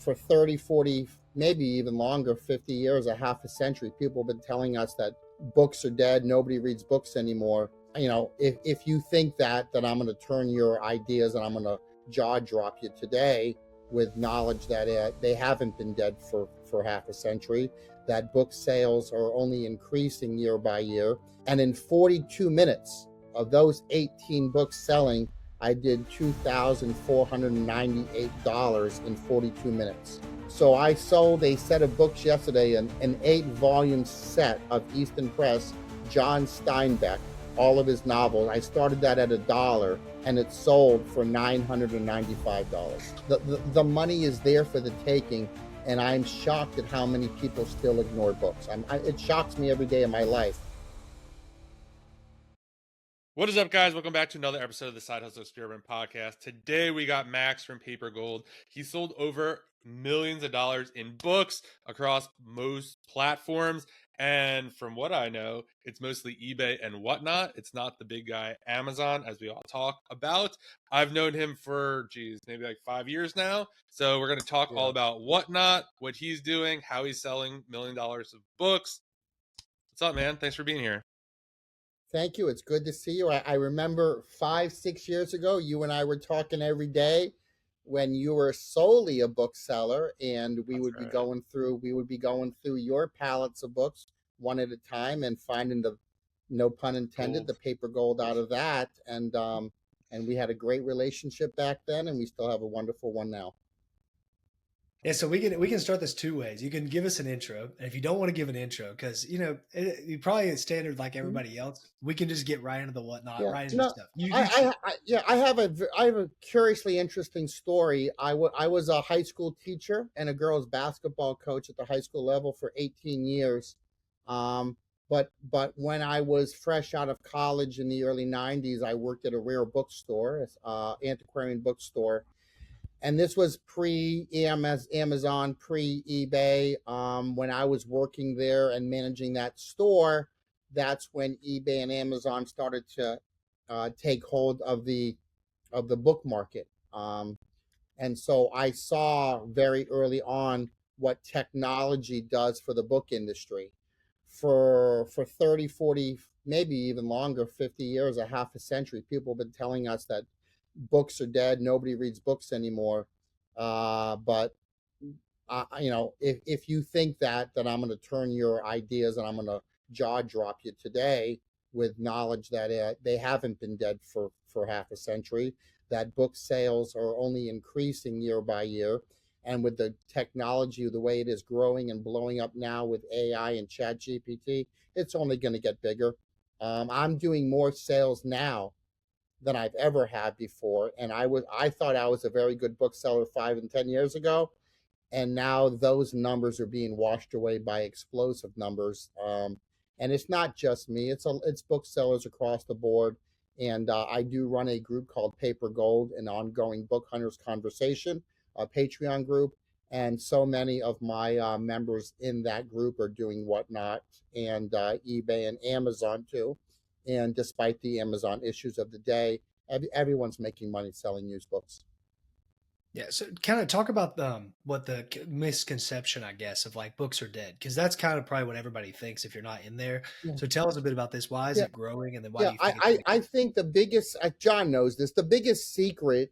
For 30, 40, maybe even longer, 50 years, a half a century, people have been telling us that books are dead, nobody reads books anymore. If you think that I'm going to turn your ideas and I'm going to jaw drop you today with knowledge that they haven't been dead for half a century, that book sales are only increasing year by year. And in 42 minutes of those 18 books selling, I did $2,498 in 42 minutes. So I sold a set of books yesterday, an 8-volume set of Easton Press, John Steinbeck, all of his novels. I started that at $1 and it sold for $995. The money is there for the taking, and I'm shocked at how many people still ignore books. It shocks me every day of my life. What is up, guys? Welcome back to another episode of the Side Hustle Experiment podcast. Today we got Max from Paper Gold. He sold over millions of dollars in books across most platforms. And from what I know, it's mostly eBay and WhatNot. It's not the big guy Amazon, as we all talk about. I've known him for, maybe like 5 years now. So we're going to talk all about WhatNot, what he's doing, how he's selling $1 million of books. What's up, man? Thanks for being here. Thank you. It's good to see you. I remember 5-6 years ago, you and I were talking every day when you were solely a bookseller, and we would be going through your pallets of books one at a time and finding the, no pun intended, the paper gold out of that. And we had a great relationship back then, and we still have a wonderful one now. Yeah, so we can start this two ways. You can give us an intro, and if you don't want to give an intro, because you probably standard like everybody else, we can just get right into the WhatNot, right into stuff. I have a curiously interesting story. I was a high school teacher and a girls basketball coach at the high school level for 18 years. But when I was fresh out of college in the early 90s, I worked at a rare bookstore, antiquarian bookstore. And this was pre-Amazon, pre-eBay. When I was working there and managing that store, that's when eBay and Amazon started to take hold of the book market. And so I saw very early on what technology does for the book industry. For 30, 40, maybe even longer, 50 years, a half a century, people have been telling us that books are dead, nobody reads books anymore. But if you think that I'm going to turn your ideas and I'm going to jaw drop you today with knowledge that they haven't been dead for half a century, that book sales are only increasing year by year, and with the technology the way it is growing and blowing up now with AI and ChatGPT, it's only going to get bigger. I'm doing more sales now than I've ever had before. And I thought I was a very good bookseller 5 and 10 years ago. And now those numbers are being washed away by explosive numbers. And it's not just me, it's booksellers across the board. And I do run a group called Paper Gold, an ongoing book hunters conversation, a Patreon group. And so many of my members in that group are doing WhatNot and eBay and Amazon too. And despite the Amazon issues of the day, everyone's making money selling used books. Yeah, so kind of talk about what the misconception, I guess, of like books are dead, because that's kind of probably what everybody thinks if you're not in there. Yeah. So tell us a bit about this. Why is it growing, and then why do you think I think the biggest, John knows this, the biggest secret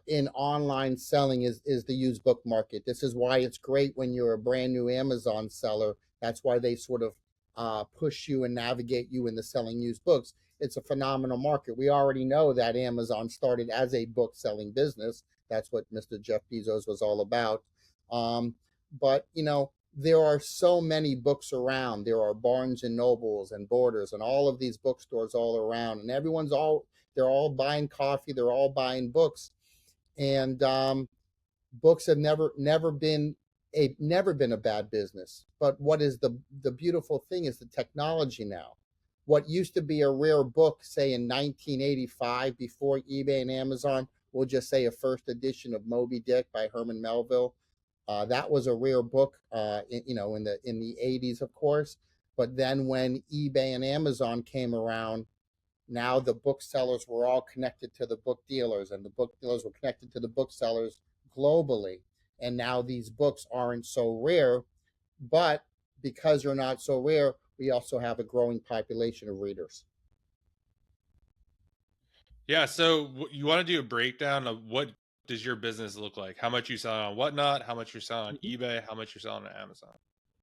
in online selling is the used book market. This is why it's great when you're a brand new Amazon seller. That's why they sort of push you and navigate you into selling used books. It's a phenomenal market. We already know that Amazon started as a book selling business. That's what Mr. Jeff Bezos was all about. But there are so many books around. There are Barnes and Nobles and Borders and all of these bookstores all around, and they're all buying coffee. They're all buying books, and books have never been a bad business. But what is the beautiful thing is the technology now. What used to be a rare book, say in 1985, before eBay and Amazon, we'll just say a first edition of Moby Dick by Herman Melville. That was a rare book, in the 80s, of course. But then when eBay and Amazon came around, now the booksellers were all connected to the book dealers, and the book dealers were connected to the booksellers globally. and now these books aren't so rare. But because they're not so rare, we also have a growing population of readers. Yeah, so you want to do a breakdown of what does your business look like? How much you sell on WhatNot, how much you're selling on eBay, how much you're selling on Amazon?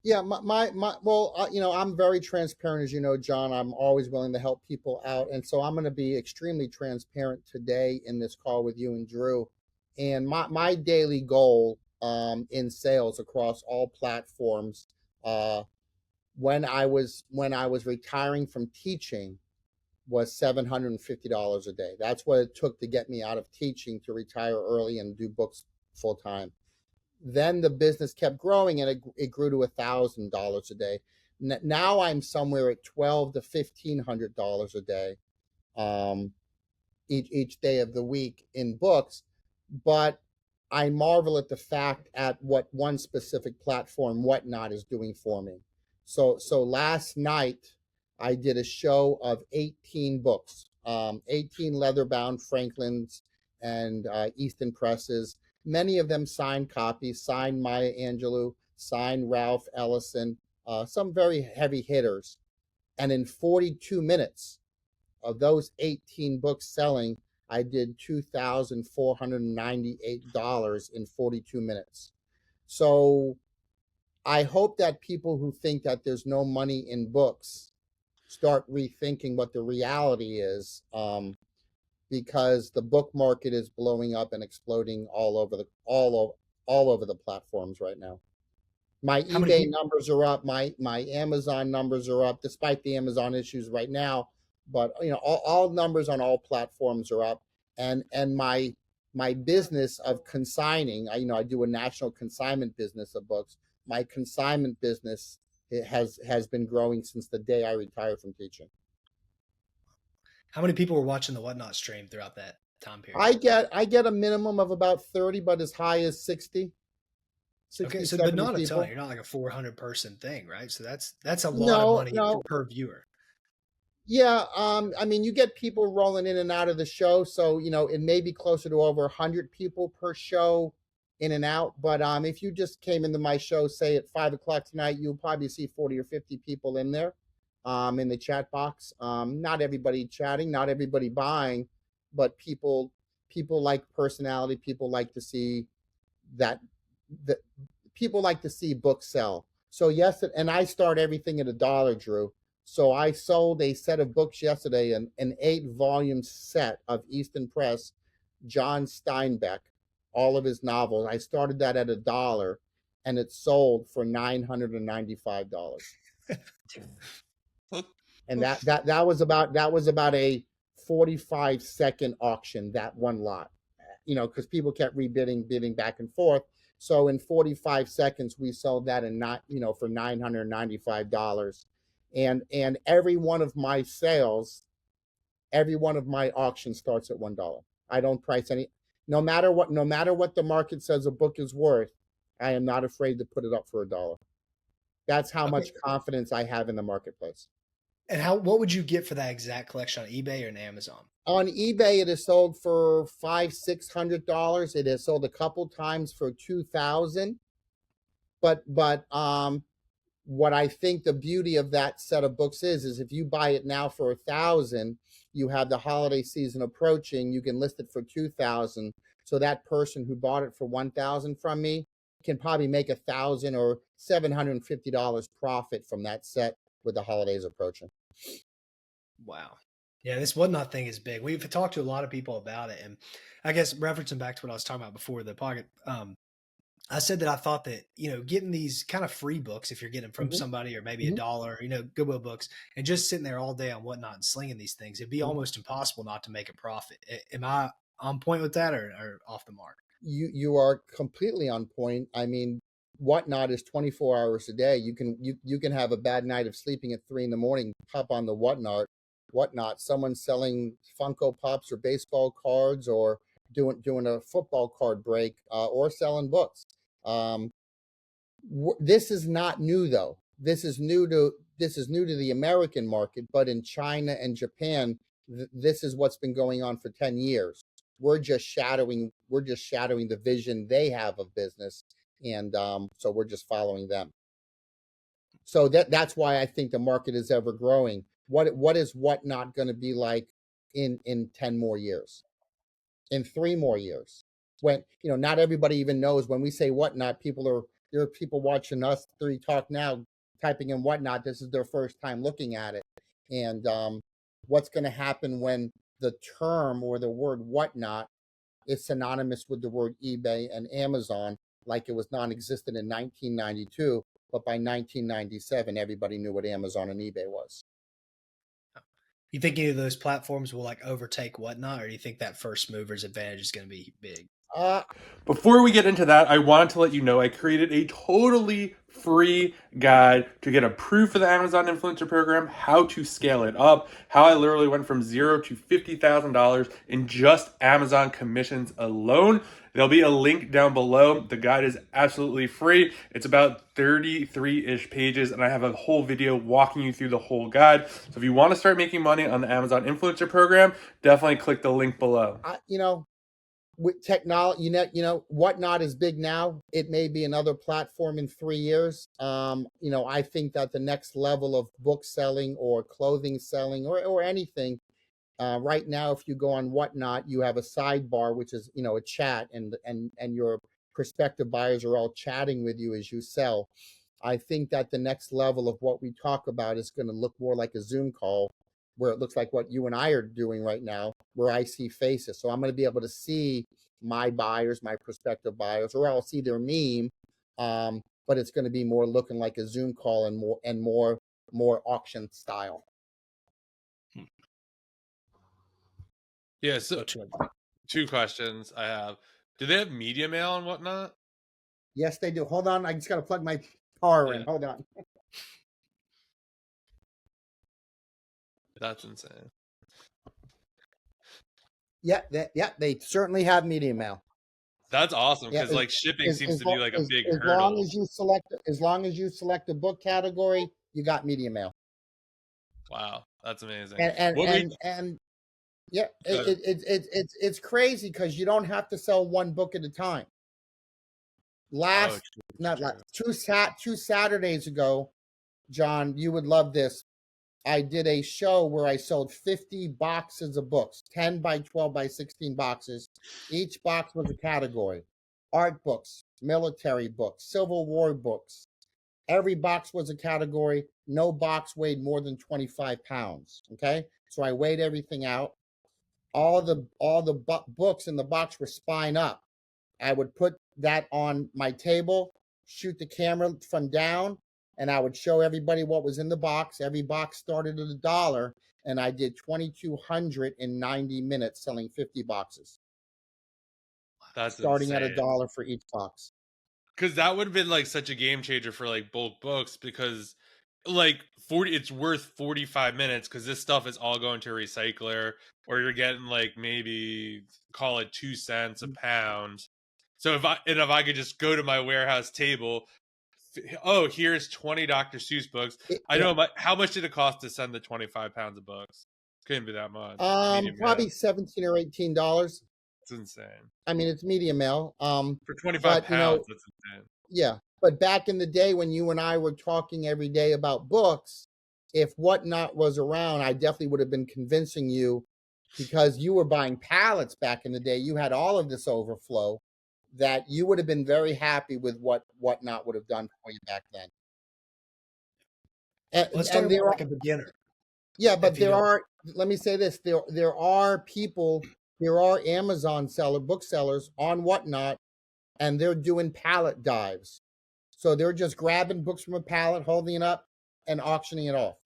Yeah, well, I'm very transparent, as you know, John. I'm always willing to help people out. And so I'm going to be extremely transparent today in this call with you and Drew. And my daily goal in sales across all platforms, when I was retiring from teaching, was $750 a day. That's what it took to get me out of teaching to retire early and do books full time. Then the business kept growing, and it grew to $1,000 a day. Now I'm somewhere at $1,200 to $1,500 a day, each day of the week in books. But I marvel at the fact at what one specific platform, WhatNot, is doing for me. So last night I did a show of 18 books, 18 leather-bound Franklins and Easton presses. Many of them signed copies, signed Maya Angelou, signed Ralph Ellison, some very heavy hitters. And in 42 minutes of those 18 books selling, I did $2,498 in 42 minutes. So I hope that people who think that there's no money in books start rethinking what the reality is, because the book market is blowing up and exploding all over the platforms right now. My eBay numbers are up. My Amazon numbers are up, despite the Amazon issues right now. But all numbers on all platforms are up, and my business of consigning. I do a national consignment business of books. My consignment business has been growing since the day I retired from teaching. How many people were watching the WhatNot stream throughout that time period? I get a minimum of about 30, but as high as 60. 60, okay, so but not a ton. You're not like a 400 person thing, right? So that's a lot of money per viewer. Yeah, I mean, you get people rolling in and out of the show, so it may be closer to over 100 people per show in and out. But if you just came into my show, say at 5 o'clock tonight, you'll probably see 40 or 50 people in there, in the chat box. Not everybody chatting, not everybody buying, but people like personality. People like to see people like to see books sell. So yes, and I start everything at $1, Drew. So I sold a set of books yesterday, an 8-volume set of Easton Press, John Steinbeck, all of his novels. I started that at $1, and it sold for $995. And that was about a 45-second auction, that one lot. Because people kept bidding back and forth. So in 45 seconds, we sold that for $995. And every one of my sales, every one of my auctions starts at $1. I don't price any, no matter what the market says a book is worth, I am not afraid to put it up for $1. That's how much confidence I have in the marketplace. And what would you get for that exact collection on eBay or on Amazon? On eBay, it is sold for $500-$600. It has sold a couple times for $2,000. But what I think the beauty of that set of books is if you buy it now for $1,000, you have the holiday season approaching. You can list it for $2,000. So that person who bought it for $1,000 from me can probably make $1,000 or $750 profit from that set with the holidays approaching. Wow. Yeah, this WhatNot thing is big. We've talked to a lot of people about it, and I guess referencing back to what I was talking about before the pocket, I said that I thought that getting these kind of free books, if you're getting them from somebody or maybe $1, Goodwill books, and just sitting there all day on WhatNot and slinging these things, it'd be almost impossible not to make a profit. Am I on point with that, or off the mark? You are completely on point. I mean, WhatNot is 24 hours a day. You can have a bad night of sleeping at 3 a.m, pop on the WhatNot, someone selling Funko Pops or baseball cards, or doing a football card break, or selling books. This is not new, though. This is new to the American market, but in China and Japan, this is what's been going on for 10 years. we're just shadowing the vision they have of business, and so we're just following them. So that's why I think the market is ever growing. What is WhatNot going to be like in 10 more years, in 3 more years? When not everybody even knows when we say WhatNot, there are people watching us 3 Talk Now typing in WhatNot. This is their first time looking at it. And what's going to happen when the term or the word WhatNot is synonymous with the word eBay and Amazon, like it was non-existent in 1992, but by 1997 everybody knew what Amazon and eBay was. You think any of those platforms will like overtake WhatNot, or do you think that first mover's advantage is going to be big? Before we get into that, I wanted to let you know I created a totally free guide to get approved for the Amazon Influencer Program, how to scale it up, how I literally went from $0 to $50,000 in just Amazon commissions alone. There'll be a link down below. The guide is absolutely free. It's about 33-ish pages, and I have a whole video walking you through the whole guide. So if you want to start making money on the Amazon Influencer Program, definitely click the link below. With technology, WhatNot is big now. It may be another platform in 3 years. I think that the next level of book selling or clothing selling or anything, right now, if you go on WhatNot, you have a sidebar, which is, a chat, and your prospective buyers are all chatting with you as you sell. I think that the next level of what we talk about is going to look more like a Zoom call, where it looks like what you and I are doing right now, where I see faces. So I'm going to be able to see my buyers, my prospective buyers, or I'll see their meme. But it's going to be more looking like a Zoom call and more auction style. Yeah, so 2 questions I have. Do they have media mail and WhatNot? Yes, they do. Hold on. I just got to plug my power in. Hold on. That's insane. Yeah, they certainly have media mail. That's awesome, because like shipping seems to be like a big hurdle. As long as you select a book category, you got media mail. Wow, that's amazing. And yeah, it's crazy because you don't have to sell one book at a time. Two Saturdays ago, John, you would love this. I did a show where I sold 50 boxes of books, 10 by 12 by 16 boxes. Each box was a category: art books, military books, Civil War books. Every box was a category. No box weighed more than 25 pounds. Okay, so I weighed everything out. All the books in the box were spine up. I would put that on my table, shoot the camera from down, and I would show everybody what was in the box. Every box started at $1, and I did 2,200 in 90 minutes selling 50 boxes. That's starting insane. At $1 for each box. Because that would have been like such a game changer for like bulk books, because like it's worth 45 minutes because this stuff is all going to a recycler, or you're getting like maybe call it 2 cents a pound. So if I could just go to my warehouse table, oh, here's 20 Dr. Seuss books. I know how much did it cost to send the 25 pounds of books? Couldn't be that much. Probably $17 or $18. It's insane. I mean, it's media mail. For 25 pounds, that's insane. Yeah, but back in the day when you and I were talking every day about books, if WhatNot was around, I definitely would have been convincing you, because you were buying pallets back in the day. You had all of this overflow, that you would have been very happy with what WhatNot would have done for you back then. Let's talk about like a beginner. Yeah, but let me say this, there are people, there are Amazon booksellers on WhatNot, and they're doing pallet dives. So they're just grabbing books from a pallet, holding it up, and auctioning it off.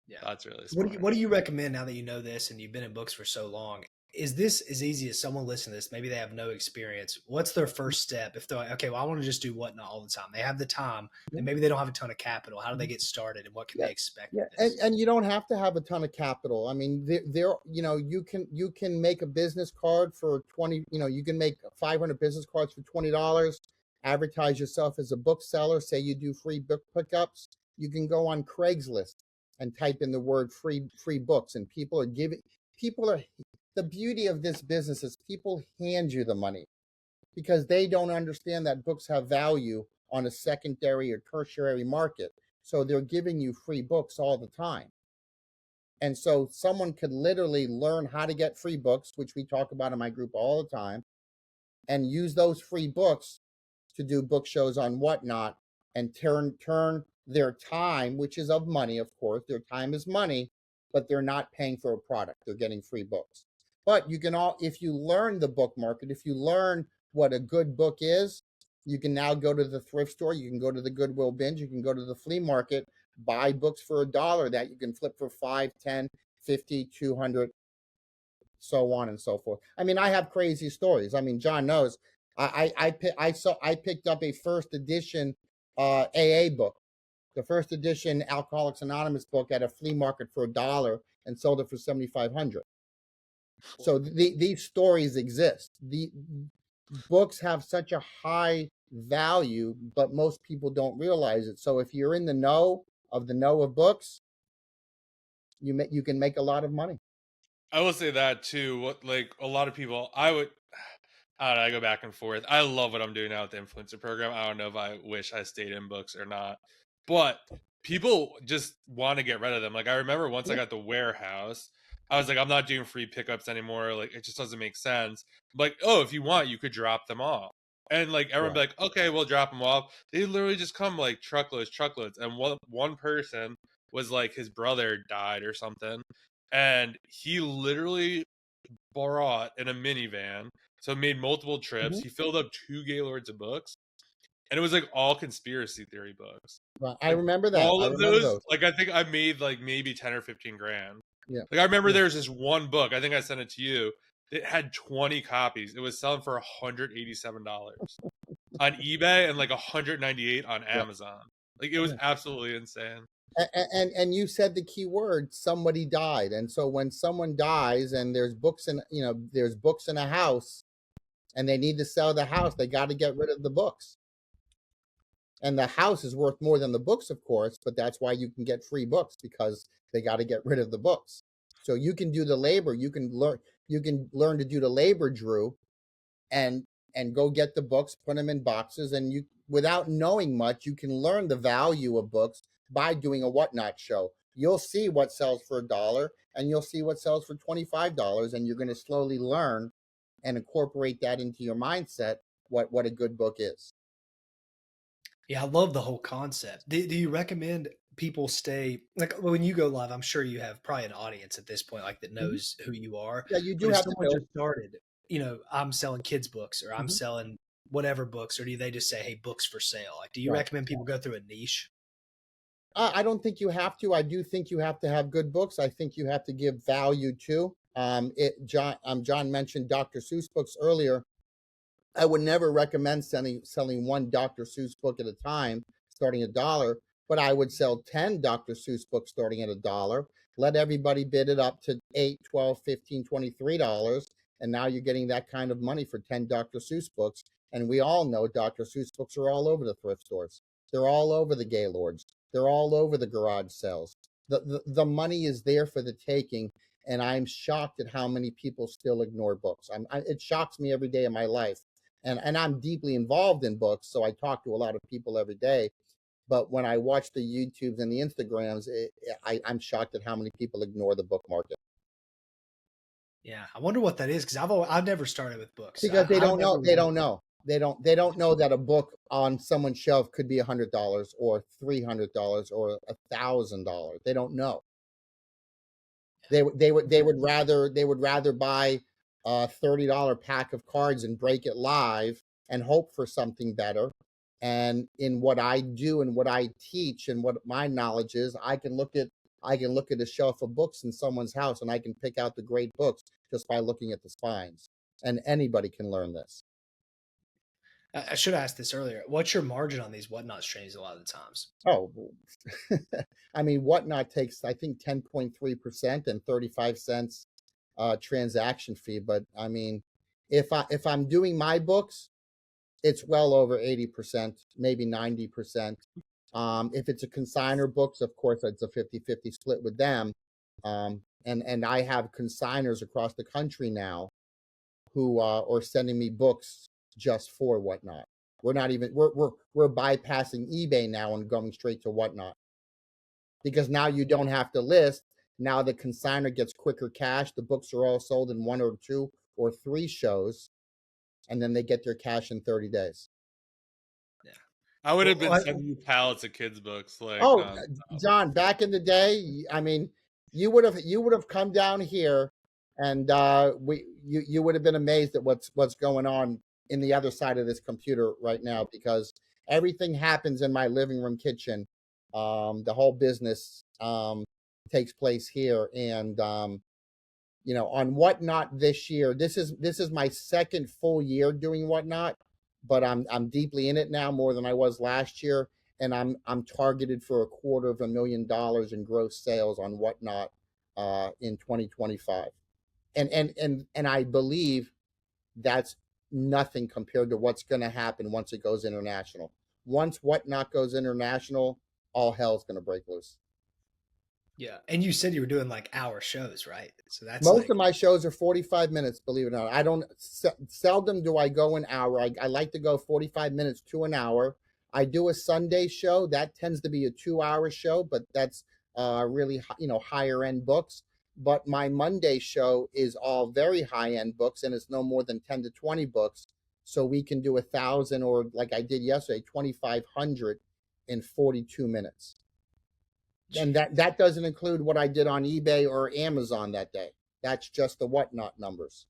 Yeah, that's really smart. What do you recommend now that you know this and you've been in books for so long? Is this as easy as someone listening to this? Maybe they have no experience. What's their first step? If they're like, okay, well, I want to just do WhatNot all the time. They have the time, and maybe they don't have a ton of capital. How do they get started, and what can they expect? Yeah, and you don't have to have a ton of capital. I mean, you can make a business card for 20. You can make 500 business cards for $20. Advertise yourself as a bookseller. Say you do free book pickups. You can go on Craigslist and type in the word free books, and people are the beauty of this business is people hand you the money because they don't understand that books have value on a secondary or tertiary market. So they're giving you free books all the time. And so someone could literally learn how to get free books, which we talk about in my group all the time, and use those free books to do book shows on WhatNot and turn their time, which is of money, of course, their time is money, but they're not paying for a product. They're getting free books. But you can if you learn the book market, if you learn what a good book is, you can now go to the thrift store, you can go to the Goodwill binge, you can go to the flea market, buy books for $1 that you can flip for 5, 10, 50, 200, so on and so forth. I mean, I have crazy stories. I mean, John knows. I picked up a first edition AA book, the first edition Alcoholics Anonymous book at a flea market for $1 and sold it for 7,500. So these stories exist. The books have such a high value, but most people don't realize it. So if you're in the know of books, you can make a lot of money. I will say that too. What, like, a lot of people, I don't know, I go back and forth. I love what I'm doing now with the influencer program. I don't know if I wish I stayed in books or not, but people just want to get rid of them. Like, I remember once I got the warehouse, I was like, I'm not doing free pickups anymore. Like, it just doesn't make sense. Like, oh, if you want, you could drop them off. And like everyone be like, okay, we'll drop them off. They literally just come like truckloads. And one person was like, his brother died or something, and he literally brought in a minivan, so made multiple trips. He filled up 2 Gaylords of books, and it was like all conspiracy theory books. Well, I Like, remember that. all I of remember those, those. like, I think I made like maybe 10 or 15 grand. Yeah. Like, I remember there was this one book, I think I sent it to you. It had 20 copies. It was selling for $187 on eBay and like 198 on Amazon. Like, it was absolutely insane. And you said the key word, somebody died. And so when someone dies and there's books in a house and they need to sell the house, they got to get rid of the books. And the house is worth more than the books, of course, but that's why you can get free books, because they got to get rid of the books. So you can do the labor, you can learn to do the labor, Drew, and go get the books, put them in boxes, and you, without knowing much, you can learn the value of books by doing a WhatNot show. You'll see what sells for $1 and you'll see what sells for $25, and you're going to slowly learn and incorporate that into your mindset, what a good book is. Yeah, I love the whole concept. Do you recommend people stay, like, when you go live? I'm sure you have probably an audience at this point, like, that knows who you are. Yeah, you do But if have to someone know. just started, I'm selling kids books, or I'm selling whatever books, or do they just say, hey, books for sale? Like, do you recommend people go through a niche? I don't think you have to. I do think you have to have good books. I think you have to give value too. John mentioned Dr. Seuss books earlier. I would never recommend selling one Dr. Seuss book at a time, starting $1, but I would sell 10 Dr. Seuss books starting at $1. Let everybody bid it up to $8, $12, $15, $23, and now you're getting that kind of money for 10 Dr. Seuss books. And we all know Dr. Seuss books are all over the thrift stores. They're all over the Gaylords. They're all over the garage sales. The money is there for the taking, and I'm shocked at how many people still ignore books. It shocks me every day of my life. And I'm deeply involved in books, so I talk to a lot of people every day. But when I watch the YouTubes and the Instagrams, I'm shocked at how many people ignore the book market. Yeah, I wonder what that is, because I've never started with books. Because they don't know. They never don't know. They don't know that a book on someone's shelf could be $100 or $300 or $1,000. They don't know. They would rather buy a $30 pack of cards and break it live and hope for something better. And in what I do and what I teach and what my knowledge is, I can look at a shelf of books in someone's house and I can pick out the great books just by looking at the spines. And anybody can learn this. I should have asked this earlier. What's your margin on these WhatNot streams a lot of the times? Oh, I mean, WhatNot takes, I think, 10.3% and 35 cents transaction fee. But I mean, if I'm doing my books, it's well over 80%, maybe 90%. If it's a consigner books, of course, it's a 50-50 split with them. and I have consigners across the country now who are sending me books just for WhatNot. We're not even we're bypassing eBay now and going straight to WhatNot, because now you don't have to list. Now the consignor gets quicker cash. The books are all sold in 1 or 2 or 3 shows, and then they get their cash in 30 days. Yeah, I would have been Well, sending you pallets of kids' books. Like, Oh, John, back in the day, I mean, you would have come down here, and you would have been amazed at what's going on in the other side of this computer right now, because everything happens in my living room kitchen. The whole business takes place here, and on WhatNot this year, this is my second full year doing WhatNot, but I'm deeply in it now, more than I was last year, and I'm targeted for $250,000 in gross sales on WhatNot in 2025, and I believe that's nothing compared to what's going to happen once it goes international. Once WhatNot goes international, all hell's going to break loose. yeah. And you said you were doing like hour shows, right? So that's Most of like, my shows are 45 minutes, believe it or not. I don't seldom do I go an hour. I like to go 45 minutes to an hour. I do a Sunday show that tends to be a 2-hour show, but that's really higher end books. But my Monday show is all very high end books, and it's no more than 10 to 20 books. So we can do 1,000, or like I did yesterday, 2,500 in 42 minutes. And that doesn't include what I did on eBay or Amazon that day. That's just the WhatNot numbers.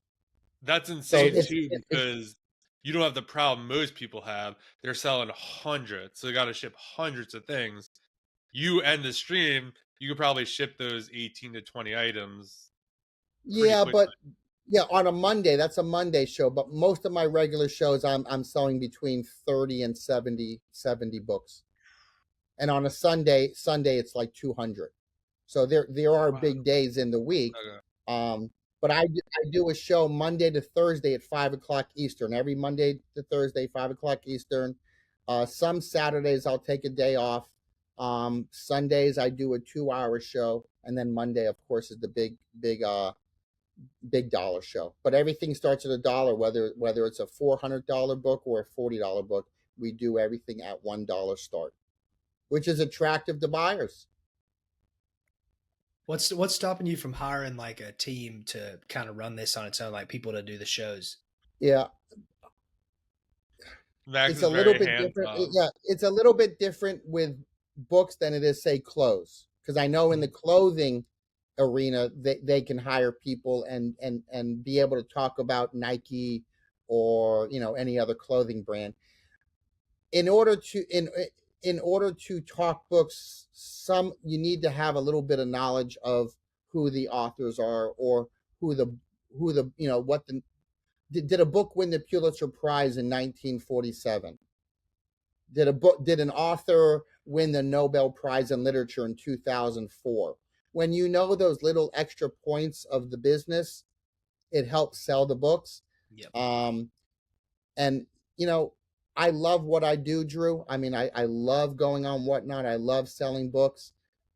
that's So insane too, because you don't have the problem most people have. They're selling hundreds, so they got to ship hundreds of things. You end the stream, you could probably ship those 18 to 20 items pretty yeah, quickly. but yeah, on a Monday, that's a Monday show. But most of my regular shows, I'm selling between 30 and 70 books, and on a Sunday it's like 200. So there are Wow. big days in the week. Okay. But I do a show Monday to Thursday at 5 o'clock Eastern. Every Monday to Thursday, 5 o'clock Eastern. Some Saturdays I'll take a day off. Sundays I do a 2-hour show, and then Monday, of course, is the big dollar show. But everything starts at $1, whether it's a $400 book or a $40 book. We do everything at $1 start, which is attractive to buyers. what's stopping you from hiring like a team to kind of run this on its own, like people to do the shows? Yeah, Max it's is a little very bit hands different. off. Yeah, it's a little bit different with books than it is, say, clothes, because I know in the clothing arena they can hire people and be able to talk about Nike or any other clothing brand. In order to talk books, you need to have a little bit of knowledge of who the authors are, or who the what the did a book win the Pulitzer Prize in 1947? Did an author win the Nobel Prize in Literature in 2004? When you know those little extra points of the business, it helps sell the books. Yep. And I love what I do, Drew. I mean, I love going on WhatNot. I love selling books.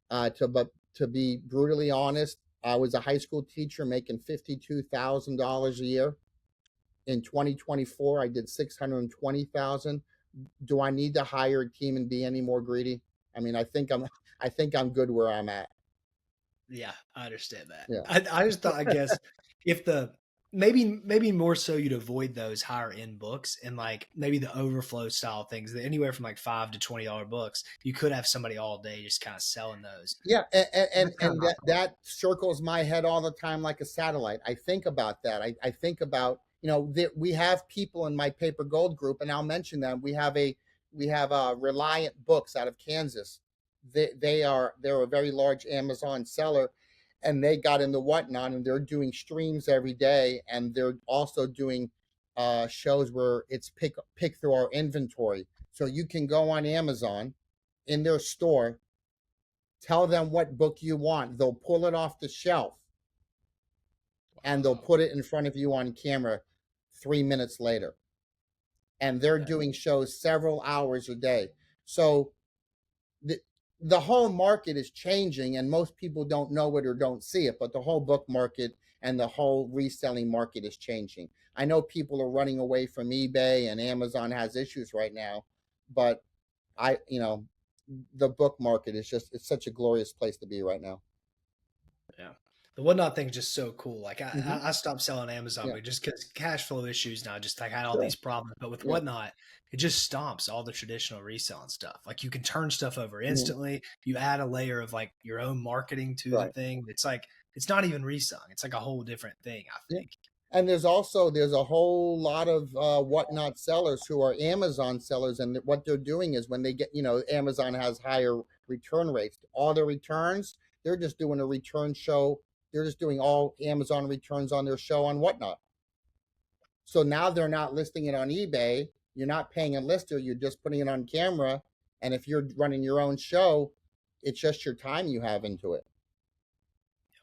But to be brutally honest, I was a high school teacher making $52,000 a year. In 2024, I did 620,000. Do I need to hire a team and be any more greedy? I mean, I think I'm good where I'm at. Yeah, I understand that. Yeah. I just thought, I guess, if the maybe more so you'd avoid those higher end books, and like maybe the overflow style things, that anywhere from like $5 to $20 books, you could have somebody all day just kind of selling those. Yeah, That's kind of and my thought. that circles my head all the time like a satellite. I think about that. I think about, we have people in my Paper Gold group, and I'll mention them. We have Reliant Books out of Kansas. They're a very large Amazon seller, and they got into WhatNot, and they're doing streams every day, and they're also doing shows where it's pick through our inventory. So you can go on Amazon in their store, tell them what book you want. They'll pull it off the shelf, and they'll put it in front of you on camera 3 minutes later. And they're doing shows several hours a day. So the whole market is changing, and most people don't know it or don't see it, but the whole book market and the whole reselling market is changing. I know people are running away from eBay, and Amazon has issues right now, but the book market is it's such a glorious place to be right now. Yeah. The WhatNot thing is just so cool. Like Mm-hmm. I stopped selling Amazon, Yeah. but just because cash flow issues now, just like I had all Sure. these problems. But with Yeah. WhatNot, it just stomps all the traditional reselling stuff. Like you can turn stuff over Mm-hmm. instantly. You add a layer of like your own marketing to the Right. thing. It's like it's not even reselling. It's like a whole different thing, I Yeah. think. And there's a whole lot of WhatNot sellers who are Amazon sellers, and what they're doing is when they get, Amazon has higher return rates. All their returns, they're just doing a return show. They're just doing all Amazon returns on their show on WhatNot. So now they're not listing it on eBay. You're not paying a lister. You're just putting it on camera. And if you're running your own show, it's just your time you have into it.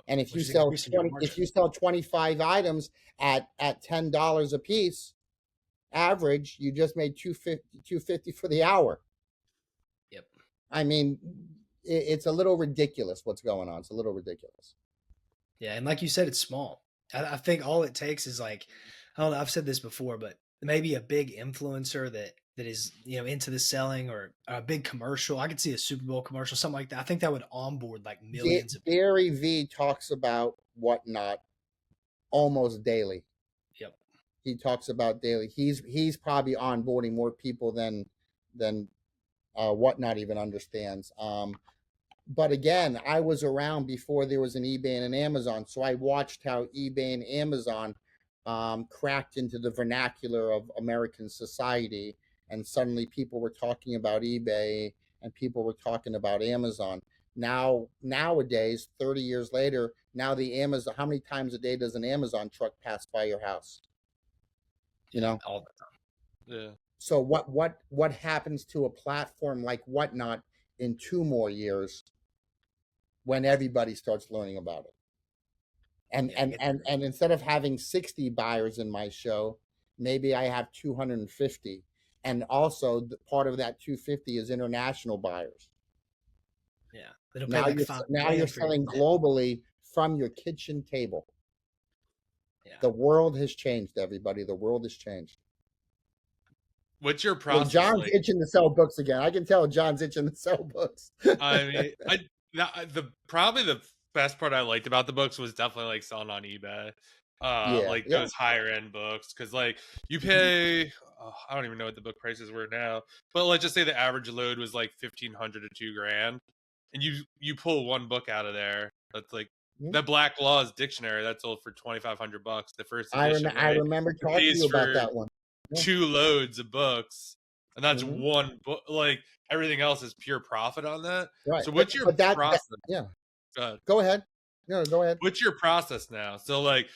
And if you sell 25 items at $10 a piece, average, you just made $250 for the hour. Yep. I mean, it's a little ridiculous what's going on. It's a little ridiculous. Yeah, and like you said, it's small. I think all it takes is like, I don't know, I've said this before, but maybe a big influencer that is, into the selling, or a big commercial. I could see a Super Bowl commercial, something like that. I think that would onboard like millions of people. Gary V talks about WhatNot almost daily. Yep. He talks about daily. He's probably onboarding more people than WhatNot even understands. But again, I was around before there was an eBay and an Amazon, so I watched how eBay and Amazon cracked into the vernacular of American society, and suddenly people were talking about eBay and people were talking about Amazon. Nowadays, 30 years later, now the Amazon, how many times a day does an Amazon truck pass by your house? All the time. Yeah. So what happens to a platform like WhatNot in 2 more years when everybody starts learning about it? And instead of having 60 buyers in my show, maybe I have 250. And also part of that 250 is international buyers. Yeah. Now you're selling globally from your kitchen table. Yeah. The world has changed, everybody. The world has changed. What's your process? John's itching to sell books again. I can tell John's itching to sell books. I mean, probably the best part I liked about the books was definitely like selling on eBay. Those higher end books, because like you pay, I don't even know what the book prices were now, but let's just say the average load was like $1,500 to $2,000, and you pull one book out of there that's like the Black Laws Dictionary that sold for $2,500, the first edition. I remember talking to you about that one. 2 loads of books, and that's one book. Like everything else is pure profit on that. Right. So what's your process? Go ahead. No, go ahead. What's your process now? So like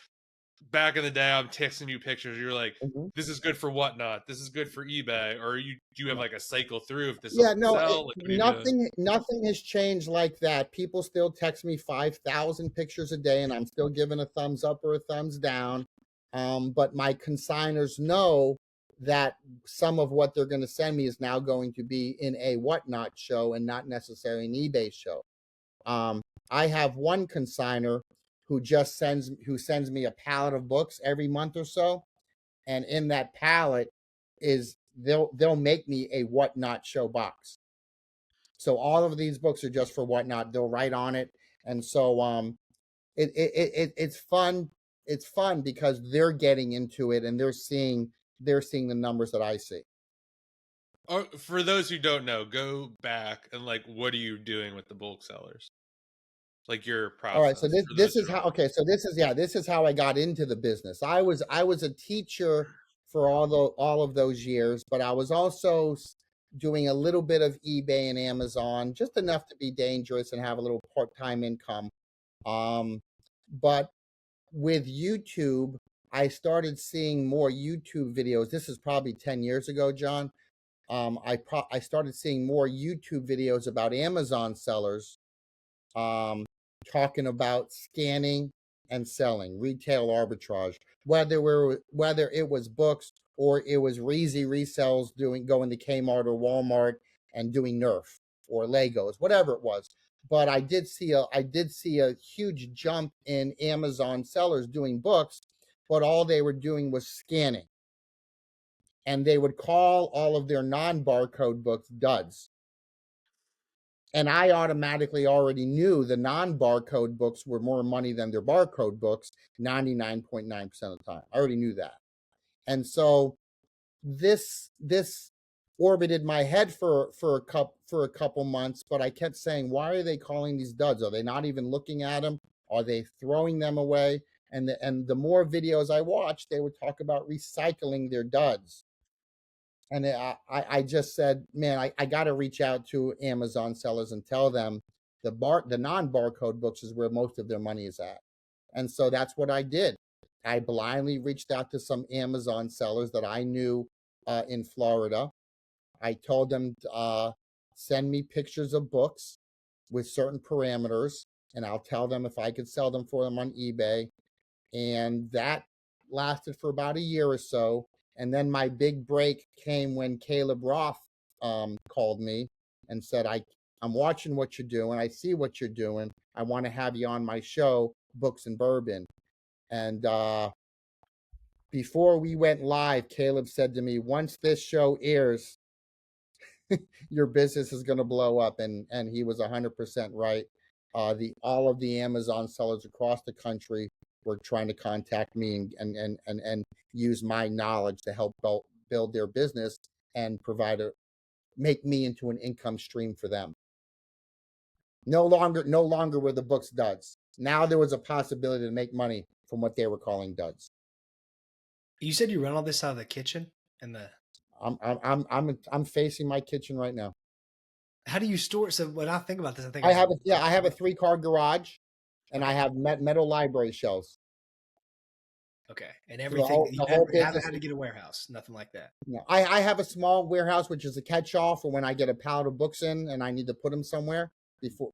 back in the day, I'm texting you pictures. You're like, this is good for WhatNot. This is good for eBay. Or do you have like a cycle through if this doesn't sell? Nothing has changed like that. People still text me 5,000 pictures a day, and I'm still giving a thumbs up or a thumbs down. But my consigners know that some of what they're going to send me is now going to be in a WhatNot show and not necessarily an eBay show. I have one consigner who sends me a pallet of books every month or so, and in that pallet is they'll make me a WhatNot show box. So all of these books are just for WhatNot. They'll write on it, and so it's fun. It's fun because they're getting into it and they're seeing the numbers that I see. For those who don't know, go back and like, what are you doing with the bulk sellers? Like your process. All right, so this is how. Okay, so this is how I got into the business. I was a teacher for all of those years, but I was also doing a little bit of eBay and Amazon, just enough to be dangerous and have a little part-time income. But with YouTube, I started seeing more YouTube videos. This is probably 10 years ago, John. I started seeing more YouTube videos about Amazon sellers talking about scanning and selling, retail arbitrage, whether it was books or it was Reezy resells going to Kmart or Walmart and doing Nerf or Legos, whatever it was. But I did see a huge jump in Amazon sellers doing books, but all they were doing was scanning. And they would call all of their non-barcode books duds. And I automatically already knew the non-barcode books were more money than their barcode books 99.9% of the time. I already knew that. And so this orbited my head for a couple months, but I kept saying, why are they calling these duds? Are they not even looking at them? Are they throwing them away? And the more videos I watched, they would talk about recycling their duds. And I just said, man, I got to reach out to Amazon sellers and tell them the non-barcode books is where most of their money is at. And so that's what I did. I blindly reached out to some Amazon sellers that I knew in Florida. I told them, send me pictures of books with certain parameters, and I'll tell them if I could sell them for them on eBay. And that lasted for about a year or so. And then my big break came when Caleb Roth called me and said, I'm watching what you're doing. I see what you're doing. I want to have you on my show, Books and Bourbon. And before we went live, Caleb said to me, once this show airs, your business is going to blow up. And he was 100% right. All of the Amazon sellers across the country were trying to contact me and use my knowledge to help build their business and make me into an income stream for them. No longer were the books duds. Now there was a possibility to make money from what they were calling duds. You said you run all this out of the kitchen and the. I'm facing my kitchen right now. How do you store it? So when I think about this, I think I have a 3-car garage, and I have metal library shelves. Okay, and everything. The whole you haven't had to get a warehouse, nothing like that. No, I have a small warehouse, which is a catch-all for when I get a pallet of books in and I need to put them somewhere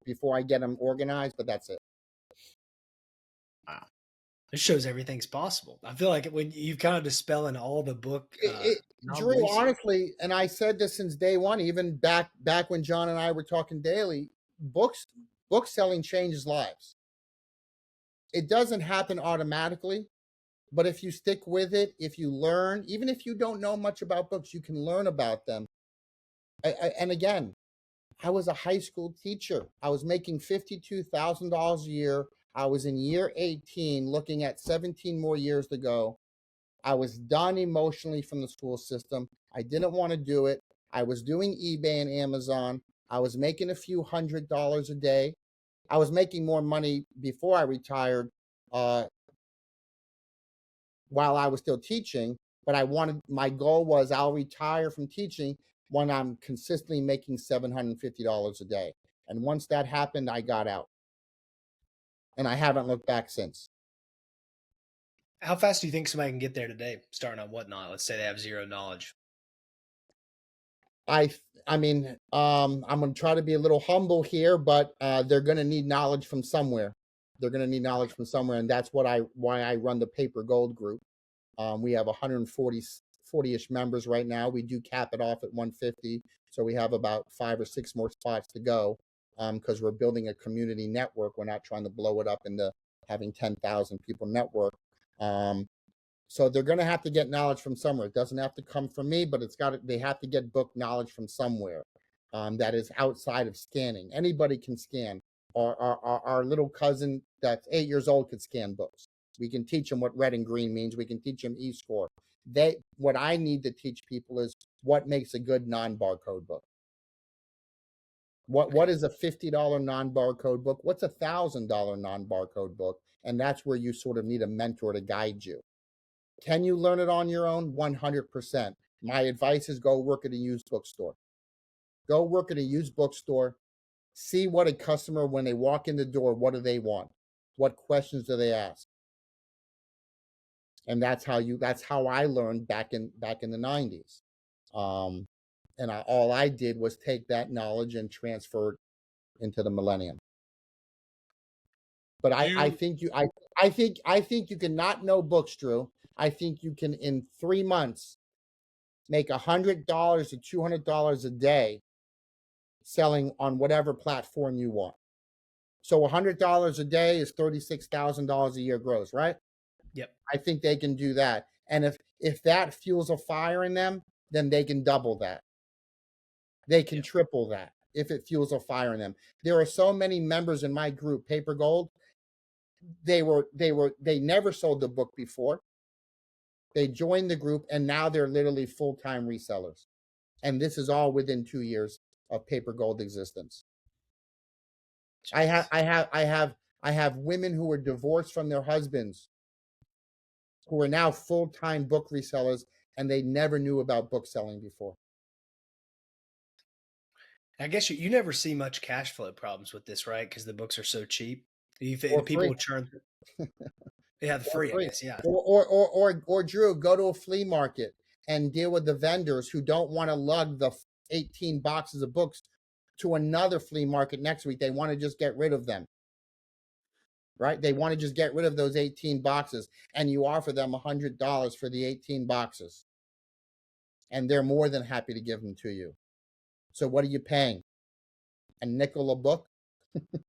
before I get them organized. But that's it. Wow, this shows everything's possible. I feel like when you kind of dispelling all the book. Drew, honestly, and I said this since day one, even back when John and I were talking daily, book selling changes lives. It doesn't happen automatically, but if you stick with it, if you learn, even if you don't know much about books, you can learn about them. And again, I was a high school teacher. I was making $52,000 a year. I was in year 18, looking at 17 more years to go. I was done emotionally from the school system. I didn't want to do it. I was doing eBay and Amazon. I was making a few $100s a day. I was making more money before I retired while I was still teaching. But my goal was I'll retire from teaching when I'm consistently making $750 a day. And once that happened, I got out. And I haven't looked back since. How fast do you think somebody can get there today, starting on WhatNot? Let's say they have zero knowledge. I mean, I'm going to try to be a little humble here, but they're going to need knowledge from somewhere. They're going to need knowledge from somewhere, and that's why I run the Paper Gold group. We have 140-ish members right now. We do cap it off at 150, so we have about 5 or 6 more spots to go because we're building a community network. We're not trying to blow it up into having 10,000 people network. So they're going to have to get knowledge from somewhere. It doesn't have to come from me, but they have to get book knowledge from somewhere that is outside of scanning. Anybody can scan. Our little cousin that's 8 years old could scan books. We can teach them what red and green means. We can teach them eScore. What I need to teach people is what makes a good non-barcode book. What is a $50 non-barcode book? What's a $1,000 non-barcode book? And that's where you sort of need a mentor to guide you. Can you learn it on your own? 100%. My advice is go work at a used bookstore. Go work at a used bookstore. See what a customer, when they walk in the door, what do they want? What questions do they ask? And that's how I learned back in the 90s. And all I did was take that knowledge and transfer it into the millennium. But I think you can not know books, Drew. I think you can, in 3 months, make $100 to $200 a day selling on whatever platform you want. So $100 a day is $36,000 a year gross, right? Yep. I think they can do that. And if that fuels a fire in them, then they can double that. They can triple that if it fuels a fire in them. There are so many members in my group, Paper Gold. They never sold the book before. They joined the group and now they're literally full-time resellers. And this is all within 2 years of Paper Gold existence. I have women who were divorced from their husbands who are now full-time book resellers, and they never knew about book selling before. I guess you never see much cash flow problems with this, right? Because the books are so cheap. You Or people free. churn. Yeah, the free, I guess. Yeah. Or Drew, go to a flea market and deal with the vendors who don't want to lug the 18 boxes of books to another flea market next week. They want to just get rid of them. Right? They want to just get rid of those 18 boxes, and you offer them $100 for the 18 boxes. And they're more than happy to give them to you. So what are you paying? A nickel a book? Yeah.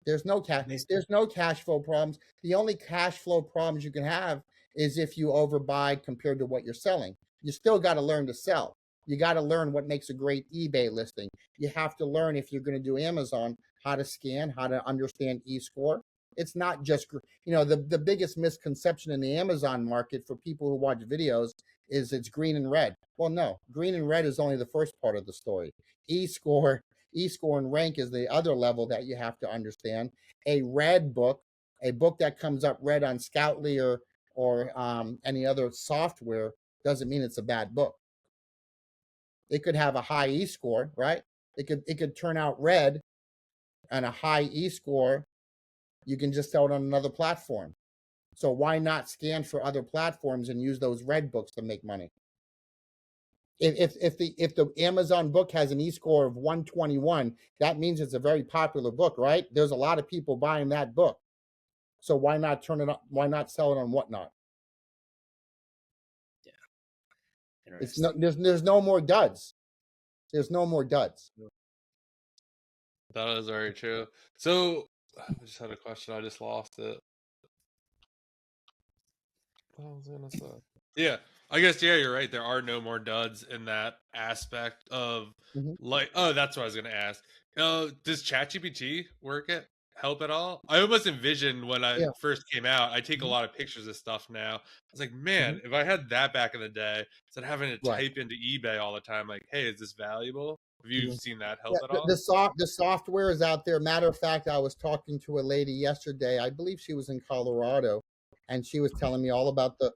There's no cash flow problems. The only cash flow problems you can have is if you overbuy compared to what you're selling. You still got to learn to sell. You got to learn what makes a great eBay listing. You have to learn, if you're going to do Amazon, how to scan, how to understand eScore. It's not just, the biggest misconception in the Amazon market for people who watch videos is it's green and red. Well, no, green and red is only the first part of the story. eScore and rank is the other level that you have to understand. A red book, a book that comes up red on Scoutly or any other software, doesn't mean it's a bad book. It could have a high e-score, right? It could turn out red and a high e-score. You can just sell it on another platform. So why not scan for other platforms and use those red books to make money? If the Amazon book has an e-score of 121, that means it's a very popular book, right? There's a lot of people buying that book. So why not turn it on? Why not sell it on WhatNot? Yeah. There's no more duds. There's no more duds. That is very true. So I just had a question. I just lost it. What was I gonna say? Yeah, I guess you're right. There are no more duds in that aspect of oh, that's what I was gonna ask. Does ChatGPT help at all? I almost envisioned when I first came out, I take a lot of pictures of stuff now. I was like, man, if I had that back in the day, instead of having to type into eBay all the time, like, hey, is this valuable? Have you seen that help at all? The software is out there. Matter of fact, I was talking to a lady yesterday. I believe she was in Colorado, and she was telling me all about the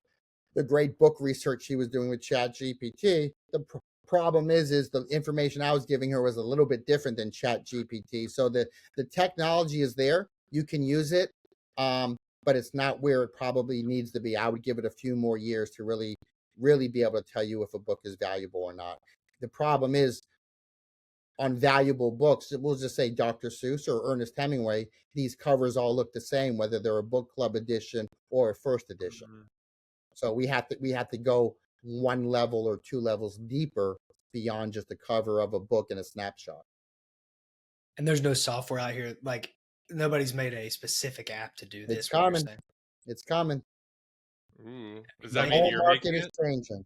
great book research she was doing with ChatGPT. The problem is the information I was giving her was a little bit different than ChatGPT. So the technology is there. You can use it, but it's not where it probably needs to be. I would give it a few more years to really be able to tell you if a book is valuable or not. The problem is, on valuable books, we'll just say Dr. Seuss or Ernest Hemingway, these covers all look the same, whether they're a book club edition or a first edition. So we have to go one level or two levels deeper beyond just the cover of a book and a snapshot. And there's no software out here, like nobody's made a specific app to do this. It's coming. It's coming. Ooh, does The that mean whole you're market making is it? changing.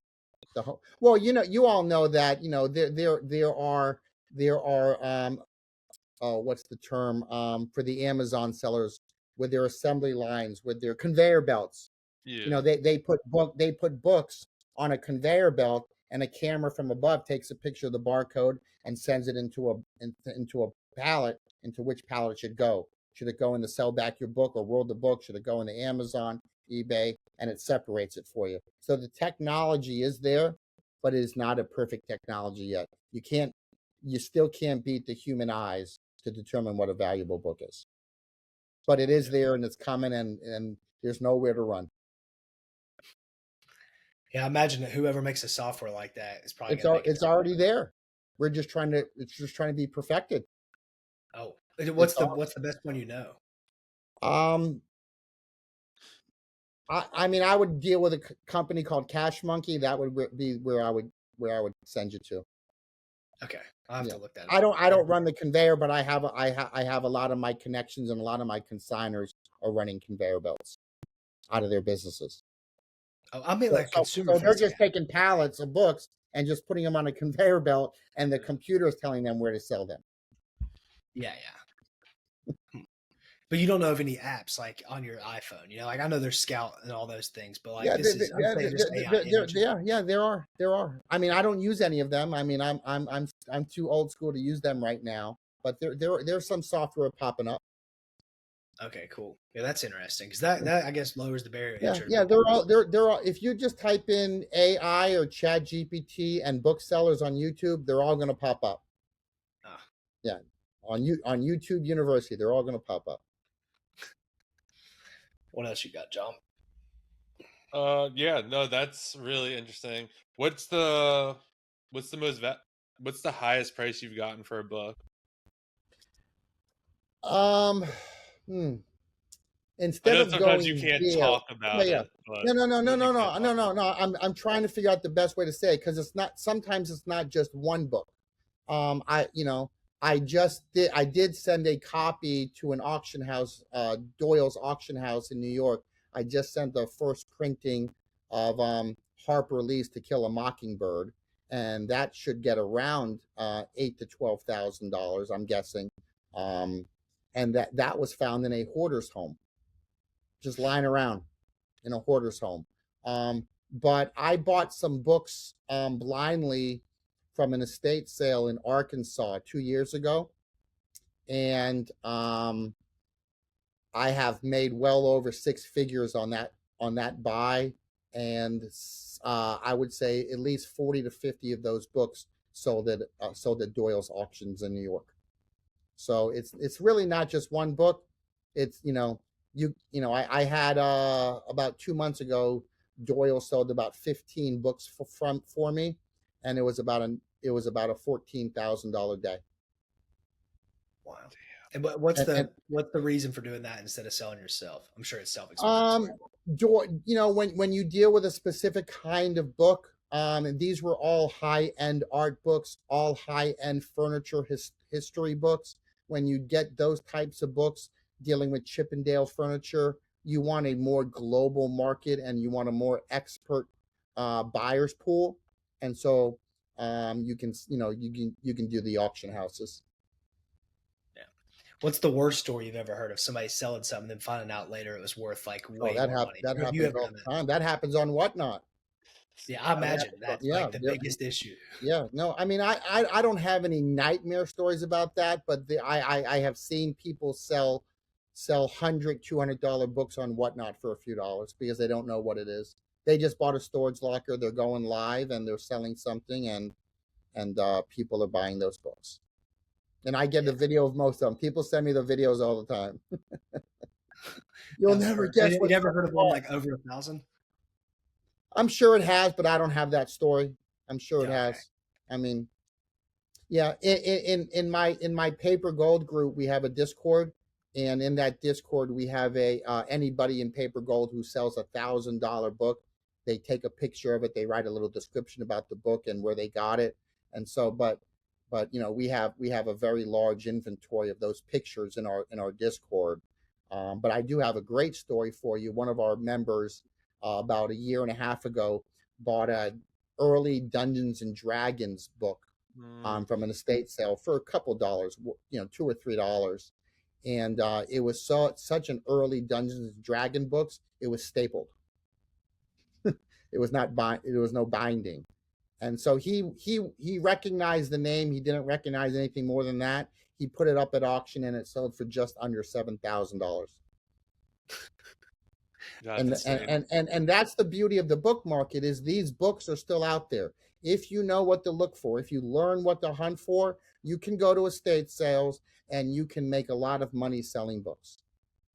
Well, you all know that there are what's the term for the Amazon sellers with their assembly lines, with their conveyor belts. Yeah. They put books on a conveyor belt, and a camera from above takes a picture of the barcode and sends it into a pallet, into which pallet it should go. Should it go in the Sell Back Your Book or World of Books? Should it go into Amazon, eBay? And it separates it for you. So the technology is there, but it is not a perfect technology yet. You still can't beat the human eyes to determine what a valuable book is. But it is there, and it's coming, and there's nowhere to run. Yeah, I imagine that whoever makes a software like that is probably it's already there. It's just trying to be perfected. Oh, what's the best one you know? I mean, I would deal with a company called Cash Monkey. That would be where I would send you to. Okay. I have Yeah. to look that I up. don't run the conveyor, but I have a lot of my connections, and a lot of my consigners are running conveyor belts out of their businesses. Oh, I mean So, like so, consumer so they're facing. just taking pallets of books and just putting them on a conveyor belt, and the computer is telling them where to sell them. Yeah. But you don't know of any apps like on your iPhone, like I know there's Scout and all those things, but like Yeah, this is, I'm saying just AI imaging. yeah, there are. I mean, I don't use any of them. I mean, I'm too old school to use them right now. But there's some software popping up. Okay, cool. Yeah, that's interesting because that I guess lowers the barrier to entry. Yeah, they're all. If you just type in AI or Chat GPT and booksellers on YouTube, they're all going to pop up. Ah. Yeah, on YouTube University, they're all going to pop up. What else you got, John? Yeah, no, that's really interesting. What's the highest price you've gotten for a book? Um, I Instead know of sometimes you going can't there, talk yeah, about yeah. it, but No, you no, can't no, no, talk no, about no. it. I'm trying to figure out the best way to say it, because it's not. Sometimes it's not just one book. I I did send a copy to an auction house, Doyle's auction house in New York. I just sent the first printing of Harper Lee's To Kill a Mockingbird, and that should get around $8,000 to $12,000, I'm guessing. And that was found in a hoarder's home, just lying around in a hoarder's home. But I bought some books blindly from an estate sale in Arkansas 2 years ago, and I have made well over six figures on that buy, and I would say at least 40 to 50 of those books sold at Doyle's auctions in New York. So it's really not just one book. It's I had about 2 months ago, Doyle sold about 15 books for me, and it was about a $14,000 day. Wow. And what's And the reason for doing that instead of selling yourself? I'm sure it's self-explanatory. when you deal with a specific kind of book, and these were all high-end art books, all high-end furniture history books. When you get those types of books dealing with Chippendale furniture, you want a more global market, and you want a more expert buyers pool. And so you can do the auction houses. Yeah. What's the worst story you've ever heard of somebody selling something and finding out later it was worth like Oh, way more money? that Have you happens ever all done that? the time. That happens on WhatNot. Yeah, I That imagine happens that's yeah, like the biggest issue. yeah. No, I mean, I don't have any nightmare stories about that, but I have seen people sell $100-$200 books on WhatNot for a few dollars because they don't know what it is. They just bought a storage locker. They're going live and they're selling something, and people are buying those books. And I get Yeah, the video of most of them. People send me the videos all the time. You'll never never heard. guess You what never heard of one cost. like over 1,000? I'm sure it has, but I don't have that story. I'm sure it Yeah, okay. has. I mean, yeah, in my paper gold group, we have a Discord, and in that Discord, we have a anybody in paper gold who sells $1,000 book. They take a picture of it. They write a little description about the book and where they got it. And so, but we have a very large inventory of those pictures in our Discord. But I do have a great story for you. One of our members, about a year and a half ago, bought a early Dungeons and Dragons book from an estate sale for a couple dollars, $2 or $3, and it was such an early Dungeons and Dragon books. It was stapled. It was not It was no binding, and so he recognized the name. He didn't recognize anything more than that. He put it up at auction, and it sold for just under $7,000. That's insane. And that's the beauty of the book market, is these books are still out there. If you know what to look for, if you learn what to hunt for, you can go to estate sales and you can make a lot of money selling books.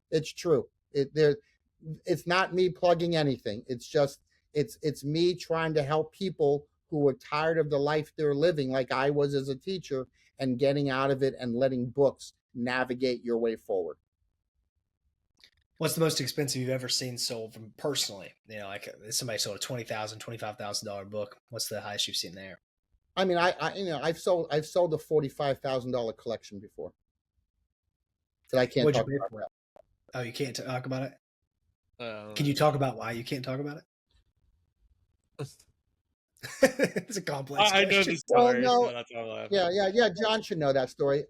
It's true. It's not me plugging anything. It's just it's me trying to help people who are tired of the life they're living, like I was as a teacher, and getting out of it and letting books navigate your way forward. What's the most expensive you've ever seen sold from personally? Like somebody sold a $20,000, $25,000 book. What's the highest you've seen there? I mean, I've sold a $45,000 collection before, but I can't What'd you talk pay about for it? that. Oh, you can't talk about it? Can you Uh, talk about why you can't talk about it? It's a complex I know question. the Well, story, no, so that's why I'm laughing. yeah. John should know that story.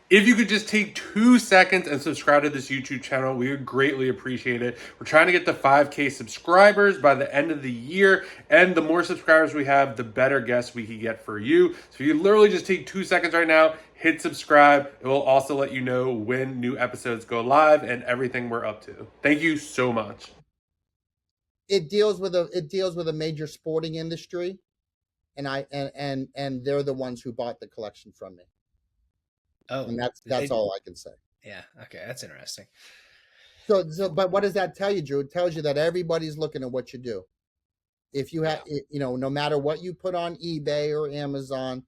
If you could just take 2 seconds and subscribe to this YouTube channel, we would greatly appreciate it. We're trying to get to 5K subscribers by the end of the year, and the more subscribers we have, the better guests we can get for you. So you literally just take 2 seconds right now, hit subscribe. It will also let you know when new episodes go live and everything we're up to. Thank you so much. It deals with a major sporting industry, and they're the ones who bought the collection from me, Oh, and that's all I can say. yeah. Okay, that's interesting. But what does that tell you, Drew? It tells you that everybody's looking at what you do. If you have, no matter what you put on eBay or Amazon,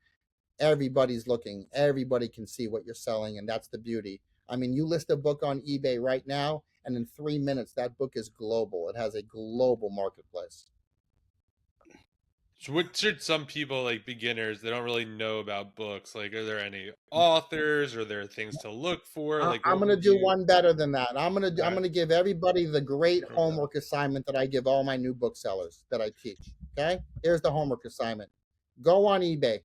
everybody's looking. Everybody can see what you're selling, and that's the beauty. I mean, you list a book on eBay right now, and in 3 minutes, that book is global. It has a global marketplace. So what should some people, like beginners, they don't really know about books? Like, are there any authors? Or are there things to look for? Like, I'm what going to would do you? one better than that. I'm All going right. to give everybody the great Okay. homework assignment that I give all my new booksellers that I teach. Okay? Here's the homework assignment. Go on eBay.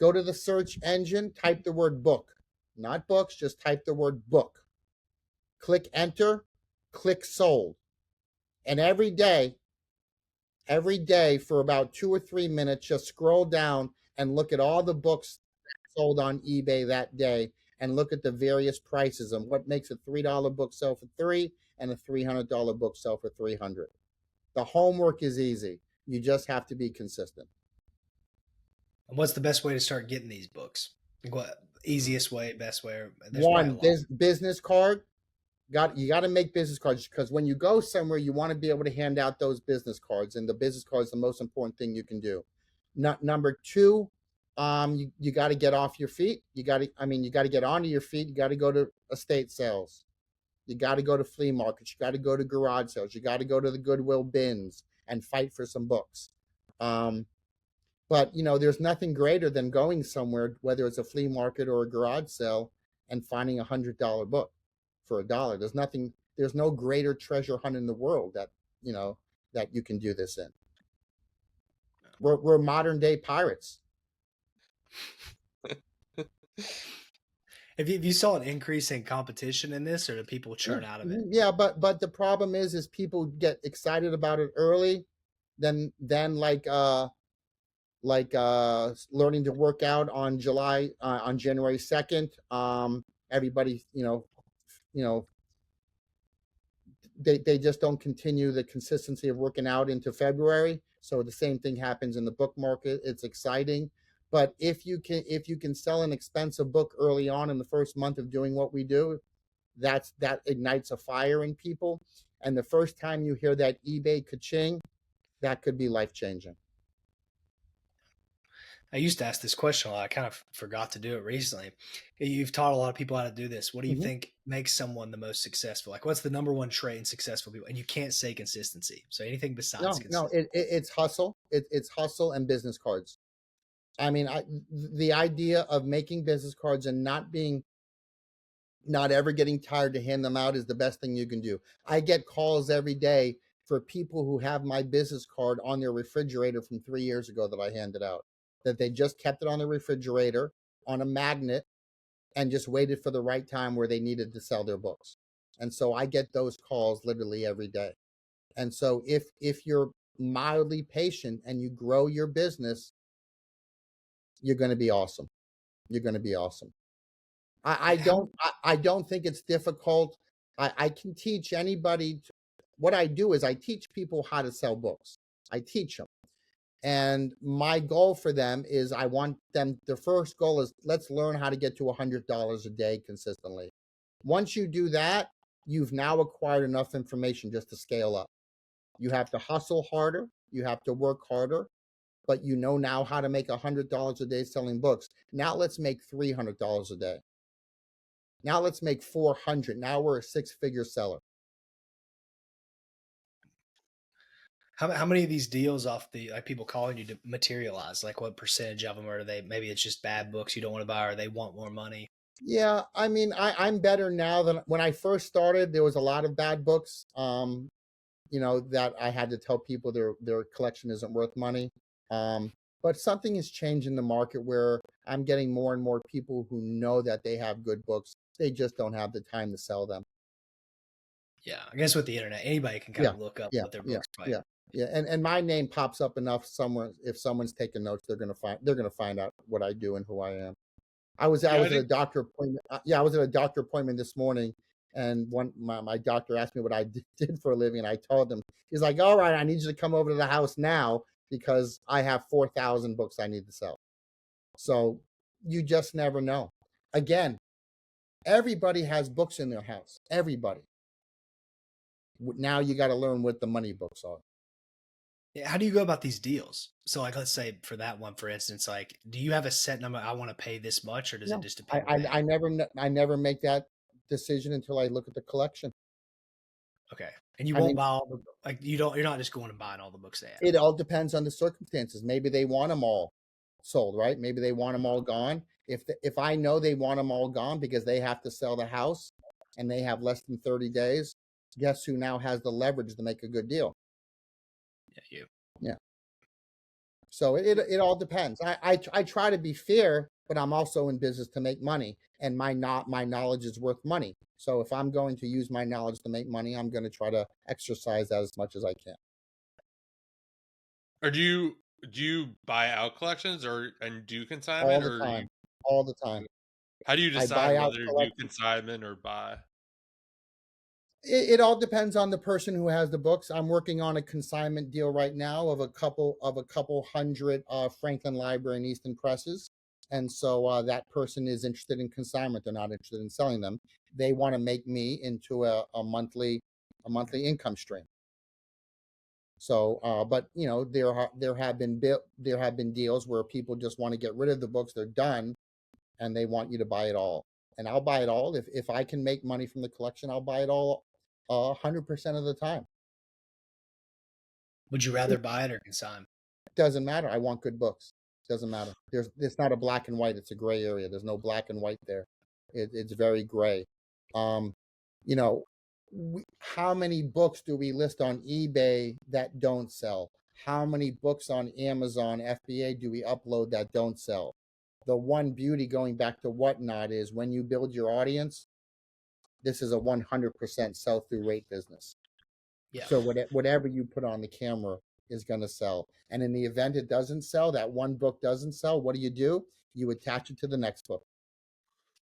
Go to the search engine, type the word book. Not books, just type the word book. Click enter, click sold. And every day for about 2 or 3 minutes, just scroll down and look at all the books sold on eBay that day and look at the various prices and what makes a $3 book sell for 3 and a $300 book sell for 300. The homework is easy. You just have to be consistent. And what's the best way to start getting these books? Like what easiest way, best way? There's probably a One, lot. business card. You got to make business cards, because when you go somewhere, you want to be able to hand out those business cards, and the business card is the most important thing you can do. Number two, you got to get off your feet. You got to get onto your feet. You got to go to estate sales. You got to go to flea markets. You got to go to garage sales. You got to go to the Goodwill bins and fight for some books. But there's nothing greater than going somewhere, whether it's a flea market or a garage sale, and finding $100 book for $1. There's no greater treasure hunt in the world that you can do this in. We're modern day pirates. Have you saw an increase in competition in this, or do people churn out of it? Yeah, but the problem is people get excited about it early, then learning to work out on January 2nd. Everybody, they just don't continue the consistency of working out into February. So the same thing happens in the book market. It's exciting, but if you can sell an expensive book early on in the first month of doing what we do, that ignites a fire in people. And the first time you hear that eBay ka-ching, that could be life changing. I used to ask this question a lot. I kind of forgot to do it recently. You've taught a lot of people how to do this. What do you think makes someone the most successful? Like, what's the number one trait in successful people? And you can't say consistency. So anything besides consistency. It's hustle. It's hustle and business cards. I mean, the idea of making business cards and not ever getting tired to hand them out is the best thing you can do. I get calls every day for people who have my business card on their refrigerator from 3 years ago that I handed out, that they just kept it on the refrigerator on a magnet and just waited for the right time where they needed to sell their books. And so I get those calls literally every day. And so if you're mildly patient and you grow your business, you're going to be awesome. You're going to be awesome. I don't think it's difficult. I can teach anybody. What I do is I teach people how to sell books. I teach them. And my goal for them is I want them, the first goal is let's learn how to get to $100 a day consistently. Once you do that, you've now acquired enough information just to scale up. You have to hustle harder. You have to work harder, but you know now how to make $100 a day selling books. Now let's make $300 a day. Now let's make 400. Now we're a 6-figure seller. How many of these deals off the like people calling you to materialize? Like what percentage of them are they? Maybe it's just bad books you don't want to buy, or they want more money. Yeah, I mean, I'm better now than when I first started. There was a lot of bad books, that I had to tell people their collection isn't worth money. Um, but something has changed in the market where I'm getting more and more people who know that they have good books. They just don't have the time to sell them. Yeah, I guess with the internet, anybody can kind Yeah, of look up yeah, what their yeah, books like. yeah, yeah. And my name pops up enough somewhere. If someone's taking notes, they're gonna find out what I do and who I am. I Yeah, I was at a think doctor appointment. Yeah, I was at a doctor appointment this morning, and my doctor asked me what I did for a living, and I told him. He's like, "All right, I need you to come over to the house now because I have 4,000 books I need to sell." So you just never know. Again, everybody has books in their house. Everybody. Now you got to learn what the money books are. Yeah, how do you go about these deals? So, like, let's say for that one, for instance, like, do you have a set number? I want to pay this much, or does it No, just I, depend what I they I have? never I never make that decision until I look at the collection. Okay, and you I won't mean, buy all the like you don't. You're not just going and buying all the books they have. it all depends on the circumstances. Maybe they want them all sold, right? Maybe they want them all gone. If I know they want them all gone because they have to sell the house and they have less than 30 days, guess who now has the leverage to make a good deal? Yeah, you. Yeah. So it all depends. I try to be fair, but I'm also in business to make money, and my knowledge is worth money. So if I'm going to use my knowledge to make money, I'm going to try to exercise that as much as I can. or do you buy out collections and do All consignment, the or time. All the time. how do you I decide buy out whether to do collections. consignment or buy? It all depends on the person who has the books. I'm working on a consignment deal right now of a couple hundred Franklin Library and Easton presses, and so that person is interested in consignment. They're not interested in selling them. They want to make me into a monthly income stream. So, but there have been deals where people just want to get rid of the books. They're done, and they want you to buy it all. And I'll buy it all if I can make money from the collection. I'll buy it all, 100% of the time. Would you rather It buy it or consign? doesn't matter. I want good books. Doesn't matter. It's not a black and white. It's a gray area. There's no black and white there. It's very gray. Um, you know, how many books do we list on eBay that don't sell? How many books on Amazon FBA do we upload that don't sell? The one beauty, going back to WhatNot, is when you build your audience, this is a 100% sell through rate business. Yeah, So whatever you put on the camera is going to sell. And in the event it doesn't sell, that one book doesn't sell, what do? You attach it to the next book.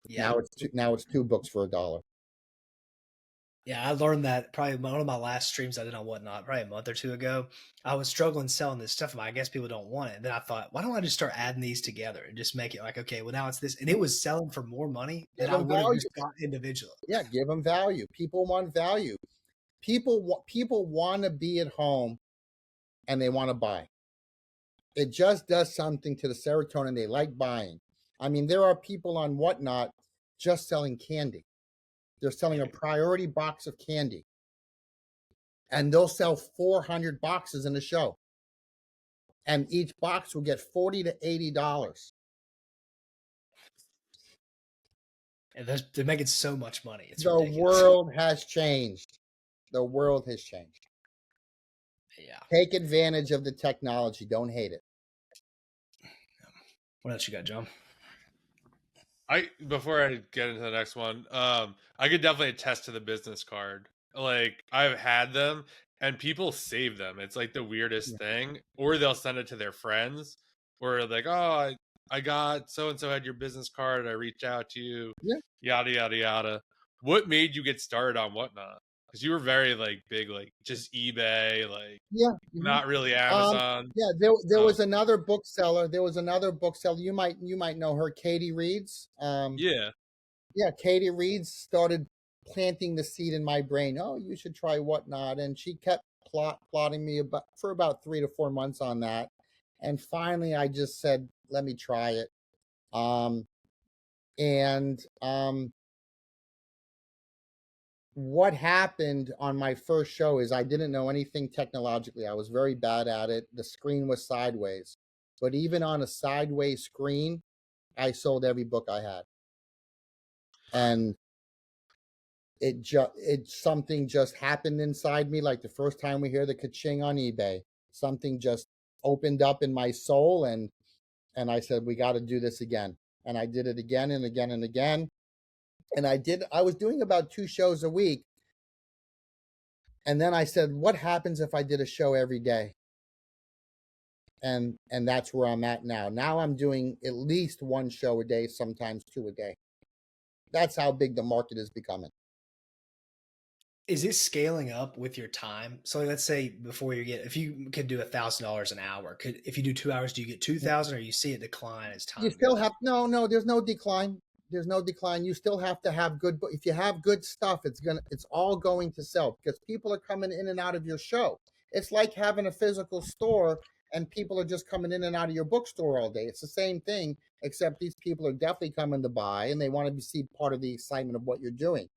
yeah, Now it's two books for $1. yeah. I learned that probably one of my last streams I did on Whatnot, probably a month or two ago. I was struggling selling this stuff. I guess people don't want it. And then I thought, why don't I just start adding these together and just make it like, okay, well now it's this, and it was selling for more money than Give I them would have value. just got individually. Yeah, give them value. People want value. People want to be at home and they want to buy. It just does something to the serotonin. They like buying. I mean, there are people on WhatNot just selling candy. They're selling a priority box of candy, and they'll sell 400 boxes in a show. And each box will get $40 to $80. And they're making so much money. It's The ridiculous. world has changed. The world has changed. Yeah. Take advantage of the technology. Don't hate it. What else you got, John? Before I get into the next one, I could definitely attest to the business card. Like I've had them and people save them. It's like the weirdest Yeah. thing. Or they'll send it to their friends, or like, oh, I got so and so had your business card. I reached out to you, Yeah. yada yada yada. What made you get started on Whatnot? Because you were very like big, like just eBay, like Yeah. Mhm. not really Amazon. Yeah, there Um, was another bookseller. There was another bookseller. You might know her, Katie Reeds. yeah, Yeah, Katie Reeds started planting the seed in my brain. Oh, you should try WhatNot, and she kept plotting me about 3 to 4 months on that, and finally I just said, let me try it. And what happened on my first show is I didn't know anything technologically. I was very bad at it. The screen was sideways. But even on a sideways screen, I sold every book I had. And something just happened inside me. Like the first time we hear the ka-ching on eBay, something just opened up in my soul, and I said, we got to do this again. And I did it again and again and again. And I was doing about 2 shows a week. And then I said, what happens if I did a show every day? And that's where I'm at now. Now I'm doing at least 1 show a day, sometimes 2 a day. That's how big the market is becoming. Is it scaling up with your time? So let's say before if you could do $1,000 an hour, if you do 2 hours, do you get 2,000, or you see it decline as time You still goes have on? no, there's no decline. There's no decline. You still have to have good, if you have good stuff, it's all going to sell because people are coming in and out of your show. It's like having a physical store and people are just coming in and out of your bookstore all day. It's the same thing, except these people are definitely coming to buy and they want to see part of the excitement of what you're doing.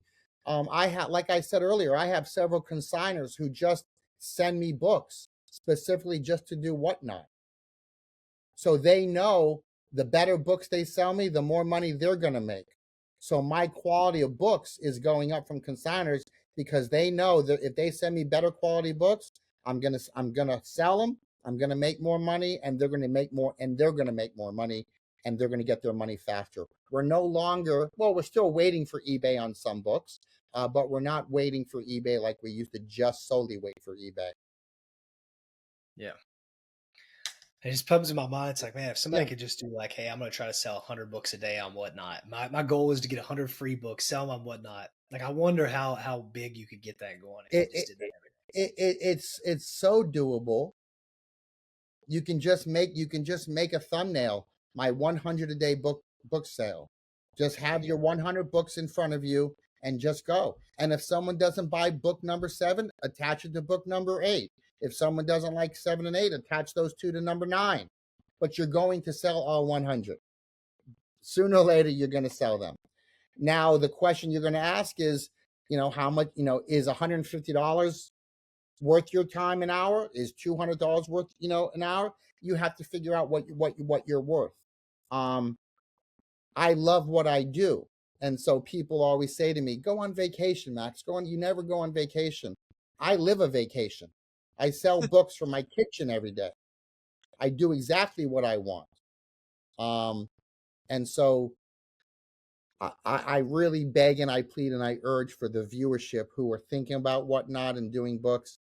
Like I said earlier, I have several consigners who just send me books specifically just to do WhatNot. So they know the better books they sell me, the more money they're going to make. So my quality of books is going up from consigners because they know that if they send me better quality books, I'm going to sell them, I'm going to make more money, and they're going to make more, and they're going to make more money, and they're going to get their money faster. We're no longer, well, we're still waiting for eBay on some books, but we're not waiting for eBay like we used to just solely wait for eBay. Yeah. It just comes in my mind. It's like, man, if somebody could just do like, hey, I'm going to try to sell 100 books a day on WhatNot. My goal is to get 100 free books, sell them on WhatNot. Like, I wonder how big you could get that going if you just did that every day. It's so doable. You can just make a thumbnail, my 100 a day book sale. Just have your 100 books in front of you and just go. And if someone doesn't buy book number 7, attach it to book number 8. If someone doesn't like 7 and 8, attach those 2 to number 9. But you're going to sell all 100. Sooner or later, you're going to sell them. Now, the question you're going to ask is, how much, is $150 worth your time an hour? Is $200 worth, an hour? You have to figure out what you're worth. I love what I do. And so people always say to me, go on vacation, Max. You never go on vacation. I live a vacation. I sell books from my kitchen every day. I do exactly what I want. And so I really beg and I plead and I urge for the viewership who are thinking about WhatNot and doing books.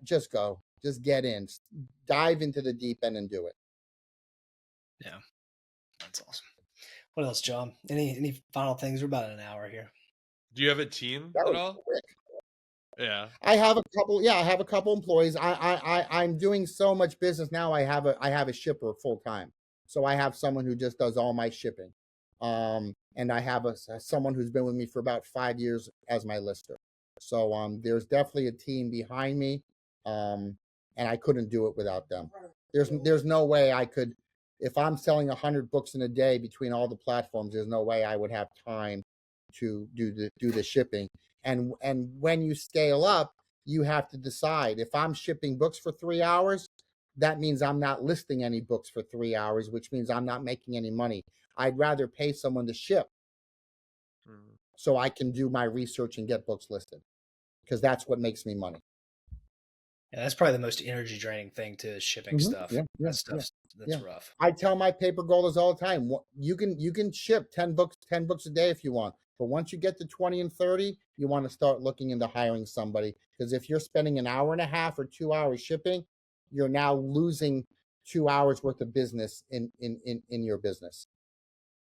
Just go. Just get in. Dive into the deep end and do it. Yeah. That's awesome. What else, John? Any final things? We're about an hour here. Do you have a team at all? Quick. Yeah. I have a couple. Yeah, I have a couple employees. I'm doing so much business now. I have a shipper full time. So I have someone who just does all my shipping. And I have someone who's been with me for about 5 years as my lister. So there's definitely a team behind me. And I couldn't do it without them. There's no way I could, if I'm selling 100 books in a day between all the platforms, there's no way I would have time to do the shipping. And when you scale up, you have to decide, if I'm shipping books for 3 hours, that means I'm not listing any books for 3 hours, which means I'm not making any money. I'd rather pay someone to ship so I can do my research and get books listed, because that's what makes me money. Yeah, that's probably the most energy draining thing to shipping stuff. That's rough. I tell my paper goalers all the time, you can ship 10 books a day if you want. But once you get to 20 and 30, you want to start looking into hiring somebody, because if you're spending an hour and a half or 2 hours shipping, you're now losing 2 hours worth of business in your business.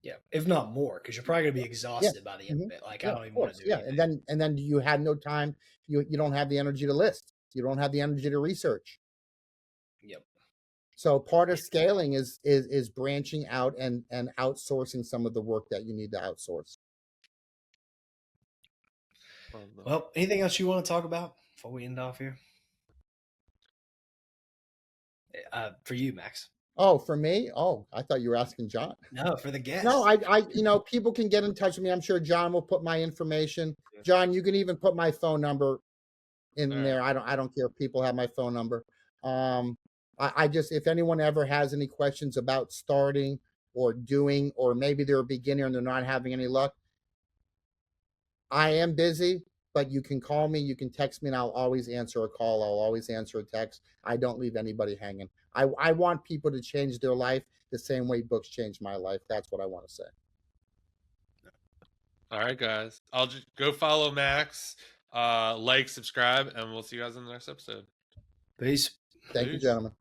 Yeah, if not more, because you're probably going to be exhausted by the end of it. Like, I don't even want to do anything. And then you had no time. You don't have the energy to list. You don't have the energy to research. Yep. So part of scaling is branching out and outsourcing some of the work that you need to outsource. Well, anything else you want to talk about before we end off here? For you, Max. Oh, for me? Oh, I thought you were asking John. No, for the No, guest. I people can get in touch with me. I'm sure John will put my information. Yeah. John, you can even put my phone number in All there. right. I don't care if people have my phone number. I just, if anyone ever has any questions about starting or doing, or maybe they're a beginner and they're not having any luck, I am busy, but you can call me, you can text me, and I'll always answer a call. I'll always answer a text. I don't leave anybody hanging. I want people to change their life the same way books changed my life. That's what I want to say. All right, guys. I'll just go follow Max, like, subscribe, and we'll see you guys in the next episode. Peace. Thank you, Peace. gentlemen.